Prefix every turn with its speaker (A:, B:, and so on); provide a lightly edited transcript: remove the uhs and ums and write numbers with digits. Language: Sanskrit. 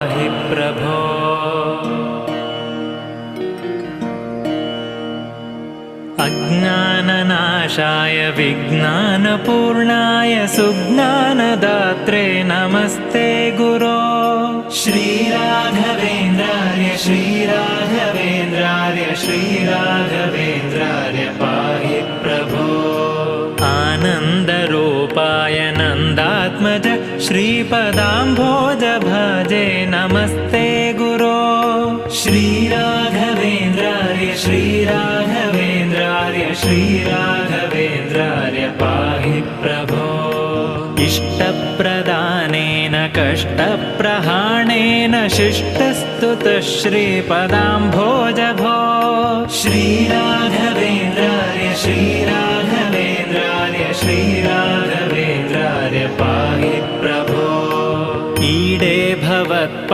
A: हि प्रभो अज्ञाननाशाय विज्ञानपूर्णाय सुज्ञानदात्रे नमस्ते गुरो श्रीराघवेन्द्रार्य श्रीराघवेन्द्रार्य श्रीराघवेन्द्रार्य पाहि प्रभो आनन्दरूपाय नन्दात्मज श्रीपदाम्भोज भजे नमस्ते गुरो श्रीराघवेन्द्रार्य श्रीराघवेन्द्रार्य श्रीराघवेन्द्रार्य पाहि प्रभो इष्टप्रदानेन कष्टप्रहाणेन शिष्टस्तुतः श्रीपदाम्भोज भो श्रीराघवेन्द्रार्य श्रीराघवेन्द्रार्य श्रीराघवेन्द्रार्य पाहि प्रभो ईडे भवत्